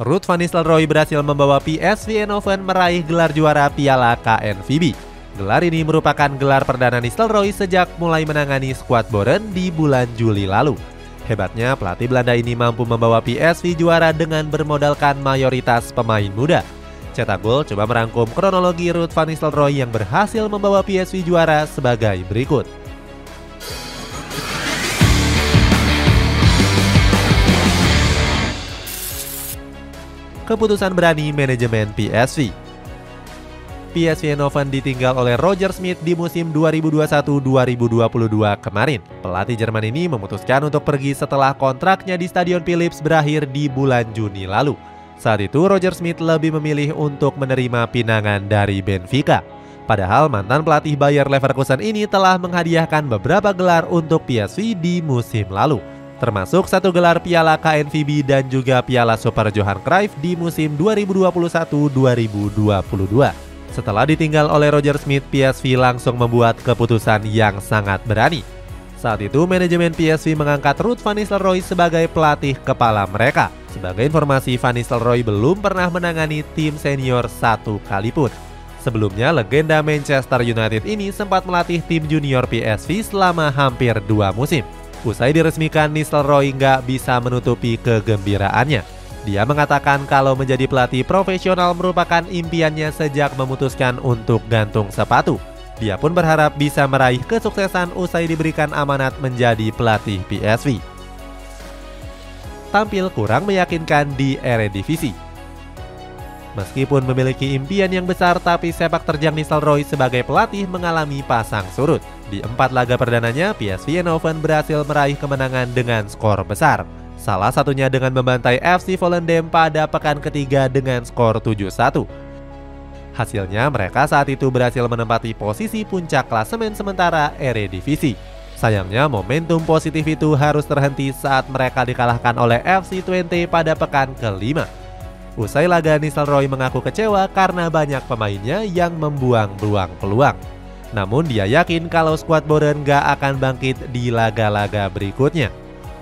Ruud van Nistelrooy berhasil membawa PSV Eindhoven meraih gelar juara Piala KNVB. Gelar ini merupakan gelar perdana Nistelrooy sejak mulai menangani skuad Boren di bulan Juli lalu. Hebatnya, pelatih Belanda ini mampu membawa PSV juara dengan bermodalkan mayoritas pemain muda. Cetak Gol coba merangkum kronologi Ruud van Nistelrooy yang berhasil membawa PSV juara sebagai berikut. Keputusan berani manajemen PSV. PSV Eindhoven ditinggal oleh Roger Smith di musim 2021-2022 kemarin. Pelatih Jerman ini memutuskan untuk pergi setelah kontraknya di Stadion Philips berakhir di bulan Juni lalu. Saat itu Roger Smith lebih memilih untuk menerima pinangan dari Benfica. Padahal mantan pelatih Bayer Leverkusen ini telah menghadiahkan beberapa gelar untuk PSV di musim lalu, termasuk 1 gelar Piala KNVB dan juga Piala Super Johan Cruyff di musim 2021-2022. Setelah ditinggal oleh Roger Smith, PSV langsung membuat keputusan yang sangat berani. Saat itu manajemen PSV mengangkat Ruud van Nistelrooy sebagai pelatih kepala mereka. Sebagai informasi, Van Nistelrooy belum pernah menangani tim senior satu kali pun. Sebelumnya, legenda Manchester United ini sempat melatih tim junior PSV selama hampir 2 musim. Usai diresmikan, Nistelrooy nggak bisa menutupi kegembiraannya. Dia mengatakan kalau menjadi pelatih profesional merupakan impiannya sejak memutuskan untuk gantung sepatu. Dia pun berharap bisa meraih kesuksesan usai diberikan amanat menjadi pelatih PSV. Tampil kurang meyakinkan di Eredivisie. Meskipun memiliki impian yang besar, tapi sepak terjang Nistelrooy sebagai pelatih mengalami pasang surut. Di 4 laga perdananya, PSV Eindhoven berhasil meraih kemenangan dengan skor besar. Salah satunya dengan membantai FC Volendam pada pekan ketiga dengan skor 7-1. Hasilnya, mereka saat itu berhasil menempati posisi puncak klasemen sementara Eredivisie. Sayangnya, momentum positif itu harus terhenti saat mereka dikalahkan oleh FC Twente pada pekan kelima. Usai laga, Nistelrooy mengaku kecewa karena banyak pemainnya yang membuang-buang peluang. Namun dia yakin kalau skuad Boren gak akan bangkit di laga-laga berikutnya.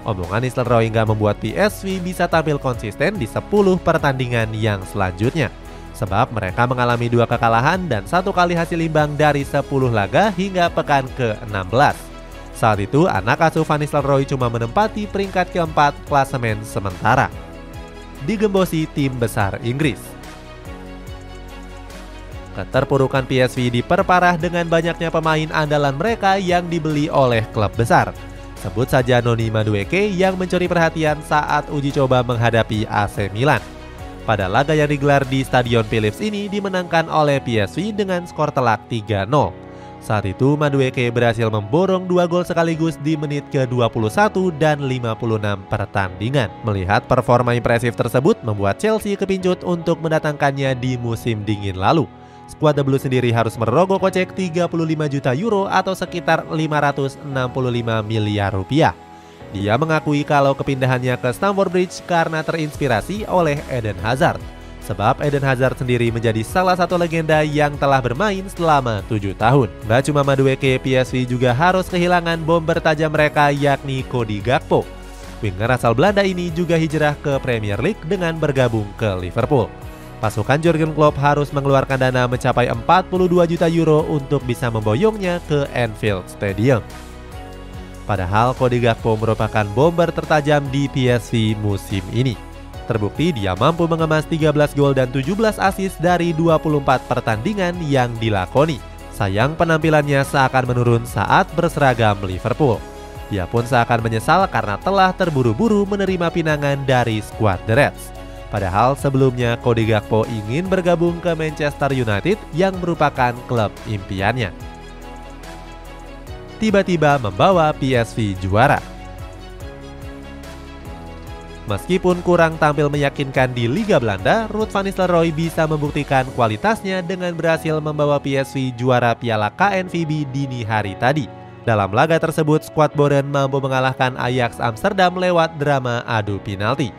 Omongan Nistelrooy nggak membuat PSV bisa tampil konsisten di 10 pertandingan yang selanjutnya. Sebab mereka mengalami 2 kekalahan dan 1 kali hasil imbang dari 10 laga hingga pekan ke-16. Saat itu anak asuh Van Nistelrooy cuma menempati peringkat keempat klasemen sementara. Digembosi tim besar Inggris. Keterpurukan PSV diperparah dengan banyaknya pemain andalan mereka yang dibeli oleh klub besar. Sebut saja Noni Madueke yang mencuri perhatian saat uji coba menghadapi AC Milan. Pada laga yang digelar di Stadion Philips ini dimenangkan oleh PSV dengan skor telak 3-0. Saat itu Madueke berhasil memborong 2 gol sekaligus di menit ke-21 dan 56 pertandingan. Melihat performa impresif tersebut membuat Chelsea kepincut untuk mendatangkannya di musim dingin lalu. Skuad The Blues sendiri harus merogoh kocek 35 juta euro atau sekitar 565 miliar rupiah. Dia mengakui kalau kepindahannya ke Stamford Bridge karena terinspirasi oleh Eden Hazard. Sebab Eden Hazard sendiri menjadi salah satu legenda yang telah bermain selama 7 tahun. Gak cuma Madueke, PSV juga harus kehilangan bomber tajam mereka yakni Cody Gakpo. Winger asal Belanda ini juga hijrah ke Premier League dengan bergabung ke Liverpool. Pasukan Jurgen Klopp harus mengeluarkan dana mencapai 42 juta euro untuk bisa memboyongnya ke Anfield Stadium. Padahal Cody Gakpo merupakan bomber tertajam di PSV musim ini. Terbukti dia mampu mengemas 13 gol dan 17 assist dari 24 pertandingan yang dilakoni. Sayang penampilannya seakan menurun saat berseragam Liverpool. Dia pun seakan menyesal karena telah terburu-buru menerima pinangan dari skuad The Reds. Padahal sebelumnya Cody Gakpo ingin bergabung ke Manchester United yang merupakan klub impiannya. Tiba-tiba membawa PSV juara. Meskipun kurang tampil meyakinkan di Liga Belanda, Ruud van Nistelrooy bisa membuktikan kualitasnya dengan berhasil membawa PSV juara Piala KNVB dini hari tadi. Dalam laga tersebut, skuad Boren mampu mengalahkan Ajax Amsterdam lewat drama adu penalti.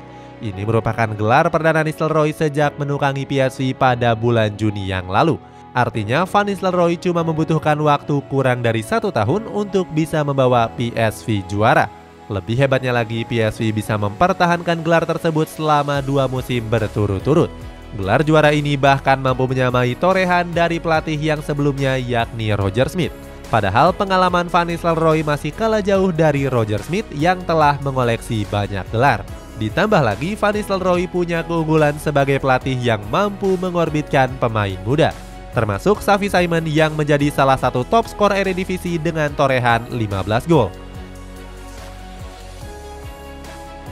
Ini merupakan gelar perdana Nistelrooy sejak menukangi PSV pada bulan Juni yang lalu. Artinya Van Nistelrooy cuma membutuhkan waktu kurang dari 1 tahun untuk bisa membawa PSV juara. Lebih hebatnya lagi, PSV bisa mempertahankan gelar tersebut selama 2 musim berturut-turut. Gelar juara ini bahkan mampu menyamai torehan dari pelatih yang sebelumnya, yakni Roger Smith. Padahal pengalaman Van Nistelrooy masih kalah jauh dari Roger Smith yang telah mengoleksi banyak gelar. Ditambah lagi, Van Nistelrooy punya keunggulan sebagai pelatih yang mampu mengorbitkan pemain muda, termasuk Xavi Simons yang menjadi salah satu top skor Eredivisie dengan torehan 15 gol.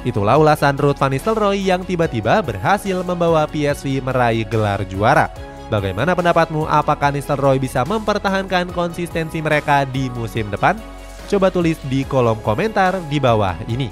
Itulah ulasan Ruud van Nistelrooy yang tiba-tiba berhasil membawa PSV meraih gelar juara. Bagaimana pendapatmu? Apakah Nistelrooy bisa mempertahankan konsistensi mereka di musim depan? Coba tulis di kolom komentar di bawah ini.